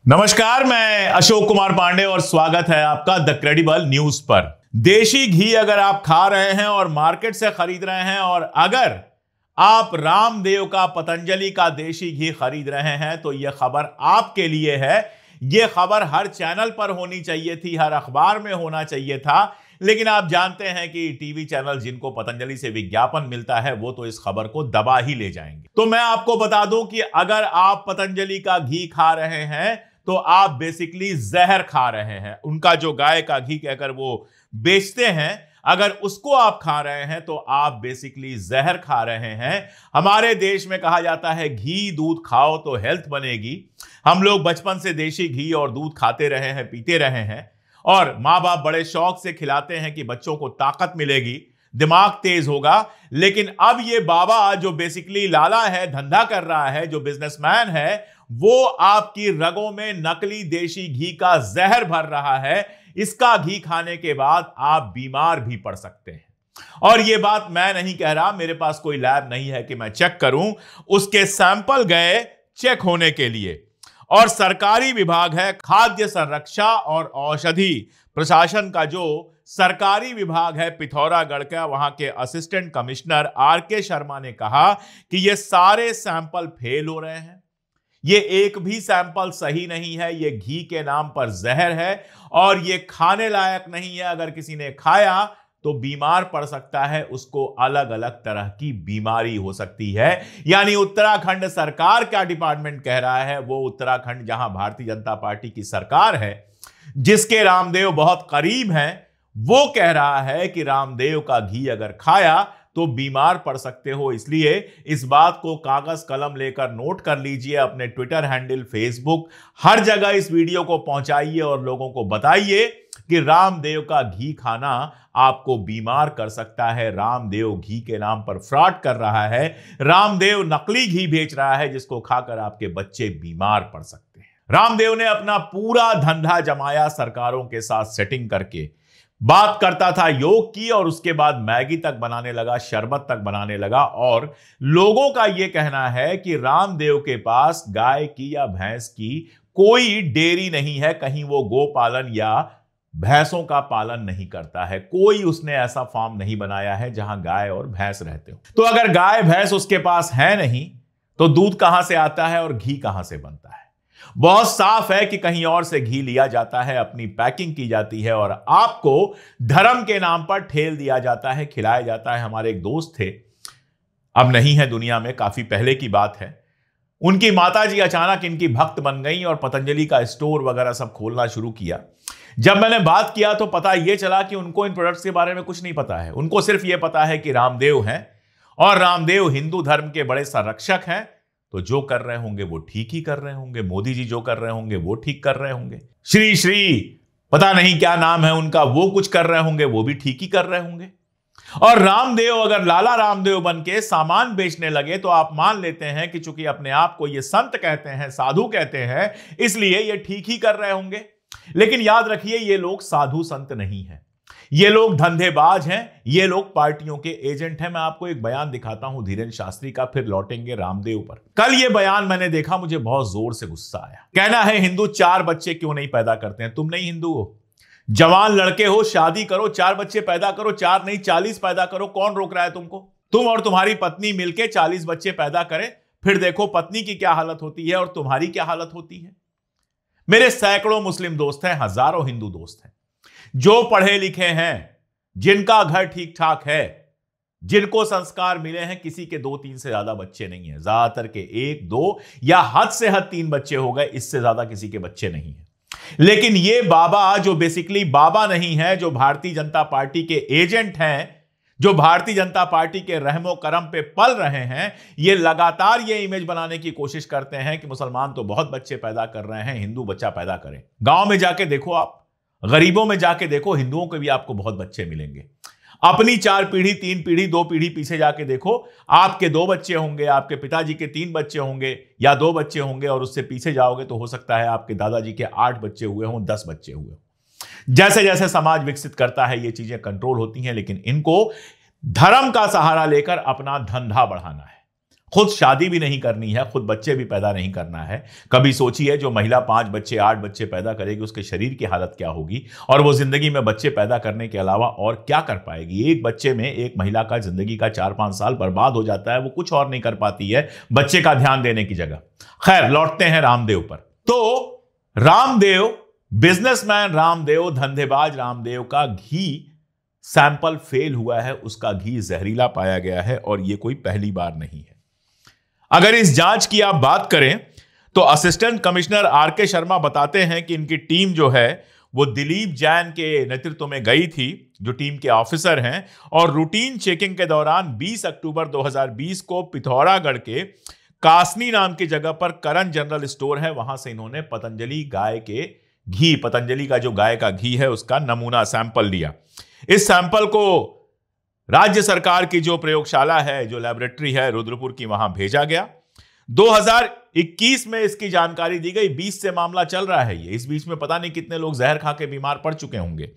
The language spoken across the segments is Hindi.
नमस्कार, मैं अशोक कुमार पांडे और स्वागत है आपका द क्रेडिबल न्यूज पर। देशी घी अगर आप खा रहे हैं और मार्केट से खरीद रहे हैं और अगर आप रामदेव का पतंजलि का देशी घी खरीद रहे हैं तो यह खबर आपके लिए है। यह खबर हर चैनल पर होनी चाहिए थी, हर अखबार में होना चाहिए था, लेकिन आप जानते हैं कि टीवी चैनल जिनको पतंजलि से विज्ञापन मिलता है वो तो इस खबर को दबा ही ले जाएंगे। तो मैं आपको बता दूं कि अगर आप पतंजलि का घी खा रहे हैं तो आप बेसिकली जहर खा रहे हैं। उनका जो गाय का घी कहकर वो बेचते हैं, अगर उसको आप खा रहे हैं तो आप बेसिकली जहर खा रहे हैं। हमारे देश में कहा जाता है घी दूध खाओ तो हेल्थ बनेगी। हम लोग बचपन से देशी घी और दूध खाते रहे हैं, पीते रहे हैं और माँ बाप बड़े शौक से खिलाते हैं कि बच्चों को ताकत मिलेगी, दिमाग तेज होगा। लेकिन अब ये बाबा जो बेसिकली लाला है, धंधा कर रहा है, जो बिजनेसमैन है, वो आपकी रगों में नकली देशी घी का जहर भर रहा है। इसका घी खाने के बाद आप बीमार भी पड़ सकते हैं। और यह बात मैं नहीं कह रहा, मेरे पास कोई लैब नहीं है कि मैं चेक करूं। उसके सैंपल गए चेक होने के लिए और सरकारी विभाग है खाद्य संरक्षा और औषधि प्रशासन का, जो सरकारी विभाग है पिथौरागढ़ का, वहां के असिस्टेंट कमिश्नर आर.के. शर्मा ने कहा कि ये सारे सैंपल फेल हो रहे हैं। ये एक भी सैंपल सही नहीं है। ये घी के नाम पर जहर है और ये खाने लायक नहीं है। अगर किसी ने खाया तो बीमार पड़ सकता है, उसको अलग अलग तरह की बीमारी हो सकती है। यानी उत्तराखंड सरकार क्या डिपार्टमेंट कह रहा है, वो उत्तराखंड जहां भारतीय जनता पार्टी की सरकार है, जिसके रामदेव बहुत करीब हैं, वो कह रहा है कि रामदेव का घी अगर खाया तो बीमार पड़ सकते हो। इसलिए इस बात को कागज कलम लेकर नोट कर लीजिए, अपने ट्विटर हैंडल, फेसबुक, हर जगह इस वीडियो को पहुंचाइए और लोगों को बताइए कि रामदेव का घी खाना आपको बीमार कर सकता है। रामदेव घी के नाम पर फ्रॉड कर रहा है। रामदेव नकली घी बेच रहा है जिसको खाकर आपके बच्चे बीमार पड़ सकते हैं। रामदेव ने अपना पूरा धंधा जमाया सरकारों के साथ सेटिंग करके। बात करता था योग की और उसके बाद मैगी तक बनाने लगा, शरबत तक बनाने लगा। और लोगों का यह कहना है कि रामदेव के पास गाय की या भैंस की कोई डेयरी नहीं है, कहीं वो गोपालन या भैंसों का पालन नहीं करता है। कोई उसने ऐसा फार्म नहीं बनाया है जहां गाय और भैंस रहते हो। तो अगर गाय भैंस उसके पास है नहीं तो दूध कहां से आता है और घी कहां से बनता है? बहुत साफ है कि कहीं और से घी लिया जाता है, अपनी पैकिंग की जाती है और आपको धर्म के नाम पर ठेल दिया जाता है, खिलाया जाता है। हमारे एक दोस्त थे, अब नहीं है दुनिया में, काफी पहले की बात है। उनकी माताजी अचानक इनकी भक्त बन गई और पतंजलि का स्टोर वगैरह सब खोलना शुरू किया। जब मैंने बात किया तो पता यह चला कि उनको इन प्रोडक्ट्स के बारे में कुछ नहीं पता है। उनको सिर्फ यह पता है कि रामदेव हैं और रामदेव हिंदू धर्म के बड़े संरक्षक हैं। तो जो कर रहे होंगे वो ठीक ही कर रहे होंगे, मोदी जी जो कर रहे होंगे वो ठीक कर रहे होंगे, श्री श्री पता नहीं क्या नाम है उनका, वो कुछ कर रहे होंगे, वो भी ठीक ही कर रहे होंगे। और रामदेव अगर लाला रामदेव बन के सामान बेचने लगे तो आप मान लेते हैं कि चूंकि अपने आप को ये संत कहते हैं, साधु कहते हैं, इसलिए ये ठीक ही कर रहे होंगे। लेकिन याद रखिए, ये लोग साधु संत नहीं है, ये लोग धंधेबाज हैं, ये लोग पार्टियों के एजेंट हैं। मैं आपको एक बयान दिखाता हूं धीरेन्द्र शास्त्री का, फिर लौटेंगे रामदेव पर। कल ये बयान मैंने देखा, मुझे बहुत जोर से गुस्सा आया। कहना है हिंदू 4 बच्चे क्यों नहीं पैदा करते हैं? तुम नहीं हिंदू हो, जवान लड़के हो, शादी करो, 4 बच्चे पैदा करो, 4 नहीं 40 पैदा करो। कौन रोक रहा है तुमको? तुम और तुम्हारी पत्नी मिलकर 40 बच्चे पैदा करें, फिर देखो पत्नी की क्या हालत होती है और तुम्हारी क्या हालत होती है। मेरे सैकड़ों मुस्लिम दोस्त हैं, हजारों हिंदू दोस्त हैं, जो पढ़े लिखे हैं, जिनका घर ठीक ठाक है, जिनको संस्कार मिले हैं। किसी के 2-3 से ज्यादा बच्चे नहीं है, ज्यादातर के 1-2 या हद से हद 3 बच्चे हो गए, इससे ज्यादा किसी के बच्चे नहीं है। लेकिन ये बाबा जो बेसिकली बाबा नहीं है, जो भारतीय जनता पार्टी के एजेंट हैं, जो भारतीय जनता पार्टी के रहमो करम पे पल रहे हैं, ये लगातार ये इमेज बनाने की कोशिश करते हैं कि मुसलमान तो बहुत बच्चे पैदा कर रहे हैं, हिंदू बच्चा पैदा करें। गांव में जाके देखो, आप गरीबों में जाके देखो, हिंदुओं के भी आपको बहुत बच्चे मिलेंगे। अपनी 4 पीढ़ी, 3 पीढ़ी, 2 पीढ़ी पीछे जाके देखो, आपके 2 बच्चे होंगे, आपके पिताजी के 3 बच्चे होंगे या 2 बच्चे होंगे, और उससे पीछे जाओगे तो हो सकता है आपके दादाजी के 8 बच्चे हुए हों, 10 बच्चे हुए हों। जैसे जैसे समाज विकसित करता है ये चीजें कंट्रोल होती हैं, लेकिन इनको धर्म का सहारा लेकर अपना धंधा बढ़ाना है। खुद शादी भी नहीं करनी है, खुद बच्चे भी पैदा नहीं करना है। कभी सोचिए जो महिला 5 बच्चे 8 बच्चे पैदा करेगी उसके शरीर की हालत क्या होगी, और वो जिंदगी में बच्चे पैदा करने के अलावा और क्या कर पाएगी। एक बच्चे में एक महिला का जिंदगी का 4-5 साल बर्बाद हो जाता है, वो कुछ और नहीं कर पाती है बच्चे का ध्यान देने की जगह। खैर, लौटते हैं रामदेव पर। तो रामदेव, बिजनेसमैन रामदेव, धंधेबाज रामदेव का घी सैंपल फेल हुआ है, उसका घी जहरीला पाया गया है, और यह कोई पहली बार नहीं है। अगर इस जांच की आप बात करें तो असिस्टेंट कमिश्नर आर.के. शर्मा बताते हैं कि इनकी टीम जो है वो दिलीप जैन के नेतृत्व में गई थी, जो टीम के ऑफिसर हैं, और रूटीन चेकिंग के दौरान 20 अक्टूबर 2020 को पिथौरागढ़ के कासनी नाम की जगह पर करण जनरल स्टोर है, वहां से इन्होंने पतंजलि गाय के घी, पतंजलि का जो गाय का घी है उसका नमूना सैंपल लिया। इस सैंपल को राज्य सरकार की जो प्रयोगशाला है, जो लैबोरेटरी है रुद्रपुर की, वहां भेजा गया। 2021 में इसकी जानकारी दी गई। 20 से मामला चल रहा है ये, इस बीच में पता नहीं कितने लोग जहर खा के बीमार पड़ चुके होंगे।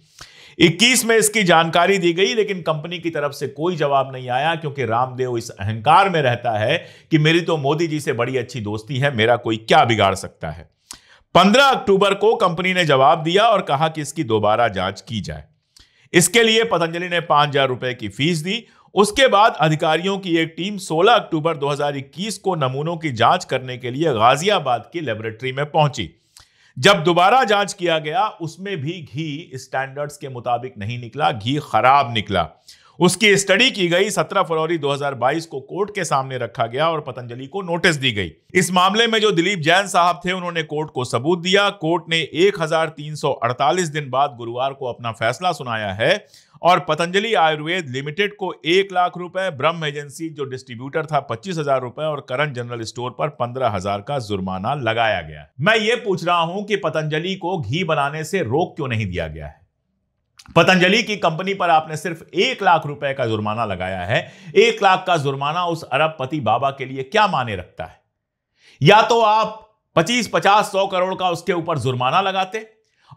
21 में इसकी जानकारी दी गई, लेकिन कंपनी की तरफ से कोई जवाब नहीं आया, क्योंकि रामदेव इस अहंकार में रहता है कि मेरी तो मोदी जी से बड़ी अच्छी दोस्ती है, मेरा कोई क्या बिगाड़ सकता है। 15 अक्टूबर को कंपनी ने जवाब दिया और कहा कि इसकी दोबारा जांच की जाए। इसके लिए पतंजलि ने 5,000 रुपए की फीस दी। उसके बाद अधिकारियों की एक टीम 16 अक्टूबर 2021 को नमूनों की जांच करने के लिए गाजियाबाद की लेबोरेटरी में पहुंची। जब दोबारा जांच किया गया, उसमें भी घी स्टैंडर्ड्स के मुताबिक नहीं निकला, घी खराब निकला। उसकी स्टडी की गई। 17 फरवरी 2022 को कोर्ट के सामने रखा गया और पतंजलि को नोटिस दी गई। इस मामले में जो दिलीप जैन साहब थे, उन्होंने कोर्ट को सबूत दिया। कोर्ट ने 1348 दिन बाद गुरुवार को अपना फैसला सुनाया है और पतंजलि आयुर्वेद लिमिटेड को 1 लाख रुपए, ब्रह्म एजेंसी जो डिस्ट्रीब्यूटर था 25,000 रुपए और करण जनरल स्टोर पर 15,000 का जुर्माना लगाया गया। मैं ये पूछ रहा हूं कि पतंजलि को घी बनाने से रोक क्यों नहीं दिया गया है? पतंजलि की कंपनी पर आपने सिर्फ 1 लाख रुपए का जुर्माना लगाया है। 1 लाख का जुर्माना उस अरबपति बाबा के लिए क्या माने रखता है? या तो आप 25, 50, 100 करोड़ का उसके ऊपर जुर्माना लगाते,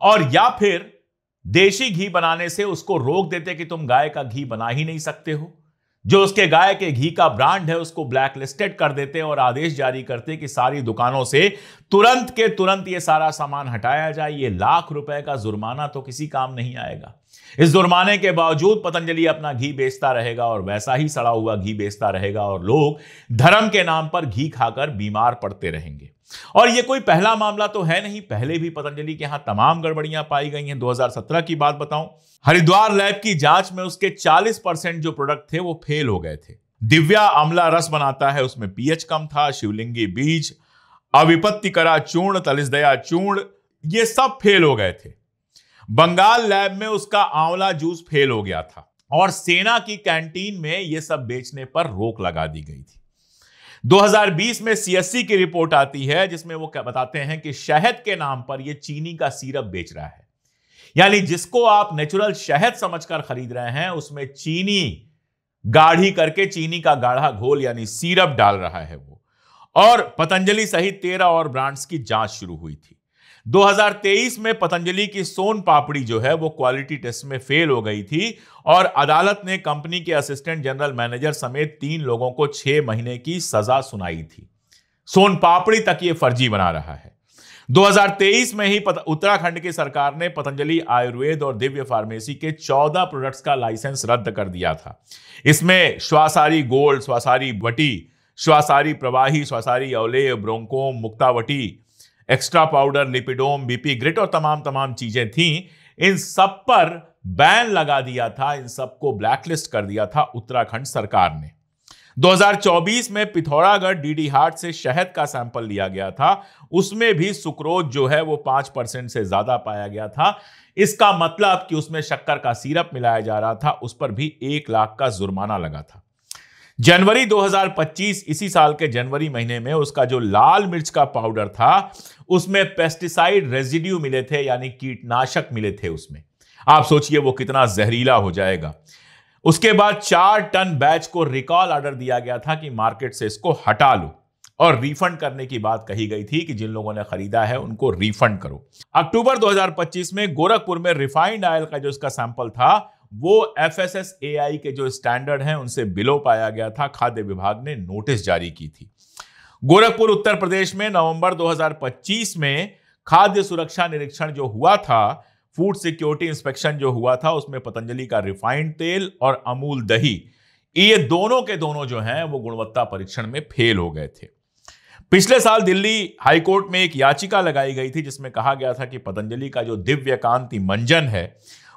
और या फिर देशी घी बनाने से उसको रोक देते कि तुम गाय का घी बना ही नहीं सकते हो। जो उसके गाय के घी का ब्रांड है उसको ब्लैक लिस्टेड कर देते और आदेश जारी करते कि सारी दुकानों से तुरंत के तुरंत ये सारा सामान हटाया जाए। ये लाख रुपए का जुर्माना तो किसी काम नहीं आएगा। इस जुर्माने के बावजूद पतंजलि अपना घी बेचता रहेगा और वैसा ही सड़ा हुआ घी बेचता रहेगा, और लोग धर्म के नाम पर घी खाकर बीमार पड़ते रहेंगे। और यह कोई पहला मामला तो है नहीं, पहले भी पतंजलि के यहां तमाम गड़बड़ियां पाई गई हैं। 2017 की बात बताऊं, हरिद्वार लैब की जांच में उसके 40% जो प्रोडक्ट थे वो फेल हो गए थे। दिव्या आंवला रस बनाता है, उसमें पीएच कम था। शिवलिंगी बीज, अविपत्तिकरा चूर्ण, तलिसदया चूर्ण, ये सब फेल हो गए थे। बंगाल लैब में उसका आंवला जूस फेल हो गया था, और सेना की कैंटीन में यह सब बेचने पर रोक लगा दी गई थी। 2020 में सीएससी की रिपोर्ट आती है जिसमें वो क्या बताते हैं कि शहद के नाम पर यह चीनी का सिरप बेच रहा है। यानी जिसको आप नेचुरल शहद समझकर खरीद रहे हैं, उसमें चीनी गाढ़ी करके चीनी का गाढ़ा घोल यानी सिरप डाल रहा है वो। और पतंजलि सहित 13 और ब्रांड्स की जांच शुरू हुई थी। 2023 में पतंजलि की सोन पापड़ी जो है वो क्वालिटी टेस्ट में फेल हो गई थी, और अदालत ने कंपनी के असिस्टेंट जनरल मैनेजर समेत 3 लोगों को 6 महीने की सजा सुनाई थी। सोन पापड़ी तक ये फर्जी बना रहा है। 2023 में ही उत्तराखंड की सरकार ने पतंजलि आयुर्वेद और दिव्य फार्मेसी के 14 प्रोडक्ट्स का लाइसेंस रद्द कर दिया था। इसमें Swasari gold, Swasari Vati, Swasari Pravahi, Swasari Avaleh, Bronchom, Muktavati, extra powder, Lipidom, BP grit और तमाम चीजें थीं। इन सब पर बैन लगा दिया था, इन सबको ब्लैकलिस्ट कर दिया था उत्तराखंड सरकार ने। 2024 में पिथौरागढ़ डीडी हाट से शहद का सैंपल लिया गया था, उसमें भी सुक्रोज जो है वो 5% से ज्यादा पाया गया था। इसका मतलब कि उसमें शक्कर का सिरप मिलाया जा रहा था, उस पर भी 1 लाख का जुर्माना लगा था। जनवरी 2025, इसी साल के जनवरी महीने में उसका जो लाल मिर्च का पाउडर था उसमें पेस्टिसाइड रेजिड्यू मिले थे, यानी कीटनाशक मिले थे उसमें। आप सोचिए वो कितना जहरीला हो जाएगा। उसके बाद 4 टन बैच को रिकॉल ऑर्डर दिया गया था कि मार्केट से इसको हटा लो, और रिफंड करने की बात कही गई थी कि जिन लोगों ने खरीदा है उनको रिफंड करो। अक्टूबर 2025 में गोरखपुर में रिफाइंड ऑयल का जो इसका सैंपल था वो FSSAI के जो स्टैंडर्ड हैं उनसे बिलो पाया गया था। खाद्य विभाग ने नोटिस जारी की थी। गोरखपुर उत्तर प्रदेश में नवंबर 2025 में खाद्य सुरक्षा निरीक्षण जो हुआ था, फूड सिक्योरिटी इंस्पेक्शन जो हुआ था, उसमें पतंजलि का रिफाइंड तेल और अमूल दही, ये दोनों के दोनों जो हैं वो गुणवत्ता परीक्षण में फेल हो गए थे। पिछले साल दिल्ली हाईकोर्ट में एक याचिका लगाई गई थी जिसमें कहा गया था कि पतंजलि का जो दिव्यकांति मंजन है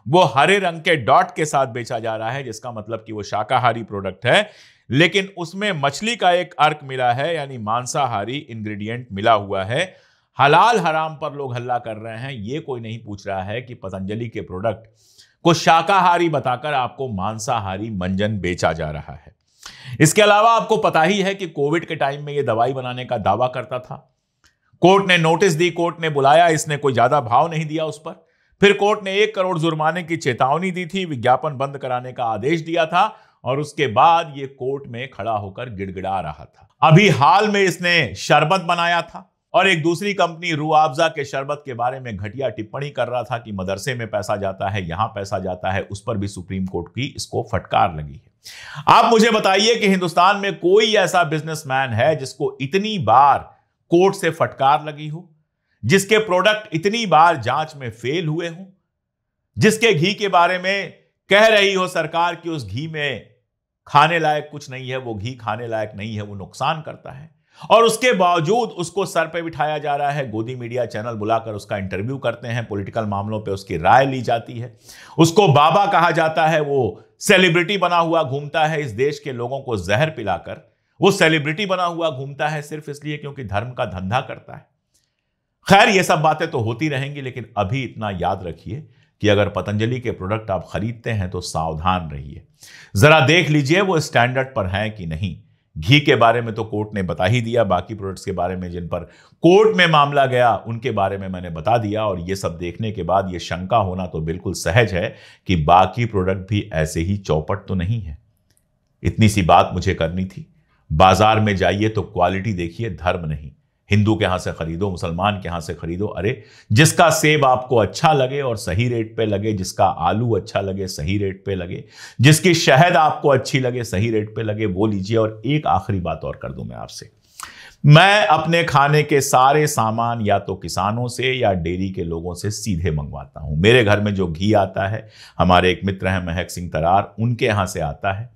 वो हरे रंग के डॉट के साथ बेचा जा रहा है, जिसका मतलब कि वो शाकाहारी प्रोडक्ट है, लेकिन उसमें मछली का एक अर्क मिला है, यानी मांसाहारी इंग्रेडिएंट मिला हुआ है। हलाल हराम पर लोग हल्ला कर रहे हैं। ये कोई नहीं पूछ रहा है कि पतंजलि के प्रोडक्ट को शाकाहारी बताकर आपको मांसाहारी मंजन बेचा जा रहा है। इसके अलावा आपको पता ही है कि कोविड के टाइम में यह दवाई बनाने का दावा करता था। कोर्ट ने नोटिस दी, कोर्ट ने बुलाया, इसने कोई ज्यादा भाव नहीं दिया उस पर। फिर कोर्ट ने 1 करोड़ जुर्माने की चेतावनी दी थी, विज्ञापन बंद कराने का आदेश दिया था, और उसके बाद यह कोर्ट में खड़ा होकर गिड़गिड़ा रहा था। अभी हाल में इसने शरबत बनाया था और एक दूसरी कंपनी रूअफ़ज़ा के शरबत के बारे में घटिया टिप्पणी कर रहा था कि मदरसे में पैसा जाता है, यहां पैसा जाता है। उस पर भी सुप्रीम कोर्ट की इसको फटकार लगी है। आप मुझे बताइए कि हिंदुस्तान में कोई ऐसा बिजनेसमैन है जिसको इतनी बार कोर्ट से फटकार लगी हो, जिसके प्रोडक्ट इतनी बार जांच में फेल हुए हो, जिसके घी के बारे में कह रही हो सरकार कि उस घी में खाने लायक कुछ नहीं है, वो घी खाने लायक नहीं है, वो नुकसान करता है, और उसके बावजूद उसको सर पे बिठाया जा रहा है। गोदी मीडिया चैनल बुलाकर उसका इंटरव्यू करते हैं, पॉलिटिकल मामलों पे उसकी राय ली जाती है, उसको बाबा कहा जाता है, वो सेलिब्रिटी बना हुआ घूमता है, इस देश के लोगों को जहर पिलाकर वो सेलिब्रिटी बना हुआ घूमता है सिर्फ इसलिए क्योंकि धर्म का धंधा करता है। खैर, ये सब बातें तो होती रहेंगी, लेकिन अभी इतना याद रखिए कि अगर पतंजलि के प्रोडक्ट आप खरीदते हैं तो सावधान रहिए। जरा देख लीजिए वो स्टैंडर्ड पर हैं कि नहीं। घी के बारे में तो कोर्ट ने बता ही दिया, बाकी प्रोडक्ट्स के बारे में जिन पर कोर्ट में मामला गया उनके बारे में मैंने बता दिया। और ये सब देखने के बाद ये शंका होना तो बिल्कुल सहज है कि बाकी प्रोडक्ट भी ऐसे ही चौपट तो नहीं है। इतनी सी बात मुझे करनी थी। बाजार में जाइए तो क्वालिटी देखिए, धर्म नहीं। हिंदू के यहां से खरीदो, मुसलमान के यहां से खरीदो। अरे, जिसका सेब आपको अच्छा लगे और सही रेट पे लगे, जिसका आलू अच्छा लगे, सही रेट पे लगे, जिसकी शहद आपको अच्छी लगे, सही रेट पे लगे, वो लीजिए। और एक आखिरी बात और कर दूं मैं आपसे, मैं अपने खाने के सारे सामान या तो किसानों से या डेयरी के लोगों से सीधे मंगवाता हूं। मेरे घर में जो घी आता है, हमारे एक मित्र हैं महक सिंह तरार, उनके यहां से आता है।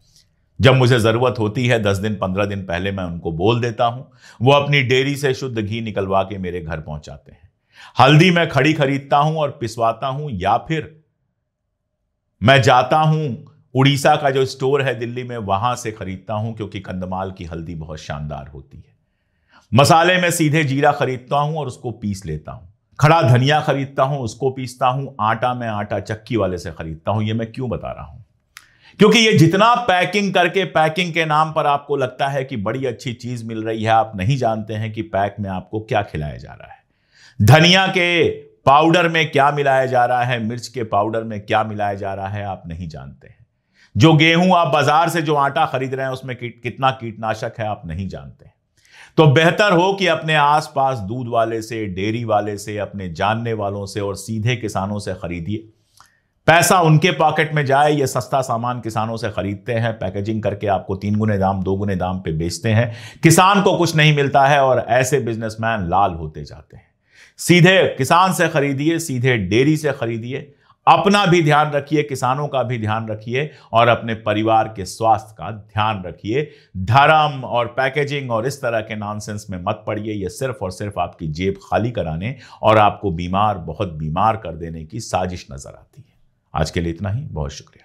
जब मुझे जरूरत होती है 10 दिन 15 दिन पहले मैं उनको बोल देता हूं, वो अपनी डेयरी से शुद्ध घी निकलवा के मेरे घर पहुंचाते हैं। हल्दी मैं खड़ी खरीदता हूं और पिसवाता हूं, या फिर मैं जाता हूं उड़ीसा का जो स्टोर है दिल्ली में, वहां से खरीदता हूं, क्योंकि कंधमाल की हल्दी बहुत शानदार होती है। मसाले में सीधे जीरा खरीदता हूं और उसको पीस लेता हूं। खड़ा धनिया खरीदता हूं, उसको पीसता हूं। आटा मैं आटा चक्की वाले से खरीदता हूं। ये मैं क्यों बता रहा हूं? क्योंकि ये जितना पैकिंग करके, पैकिंग के नाम पर आपको लगता है कि बड़ी अच्छी चीज मिल रही है, आप नहीं जानते हैं कि पैक में आपको क्या खिलाया जा रहा है। धनिया के पाउडर में क्या मिलाया जा रहा है, मिर्च के पाउडर में क्या मिलाया जा रहा है, आप नहीं जानते हैं। जो गेहूं आप बाजार से जो आटा खरीद रहे हैं उसमें कितना कीटनाशक है, आप नहीं जानते हैं। तो बेहतर हो कि अपने आसपास दूध वाले से, डेयरी वाले से, अपने जानने वालों से और सीधे किसानों से खरीदिए। पैसा उनके पॉकेट में जाए। ये सस्ता सामान किसानों से खरीदते हैं, पैकेजिंग करके आपको 3 गुने दाम 2 गुने दाम पे बेचते हैं। किसान को कुछ नहीं मिलता है और ऐसे बिजनेसमैन लाल होते जाते हैं। सीधे किसान से खरीदिए, सीधे डेयरी से खरीदिए। अपना भी ध्यान रखिए, किसानों का भी ध्यान रखिए और अपने परिवार के स्वास्थ्य का ध्यान रखिए। धर्म और पैकेजिंग और इस तरह के नॉनसेंस में मत पड़िए। ये सिर्फ और सिर्फ आपकी जेब खाली कराने और आपको बीमार, बहुत बीमार कर देने की साजिश नजर आती है। आज के लिए इतना ही। बहुत शुक्रिया।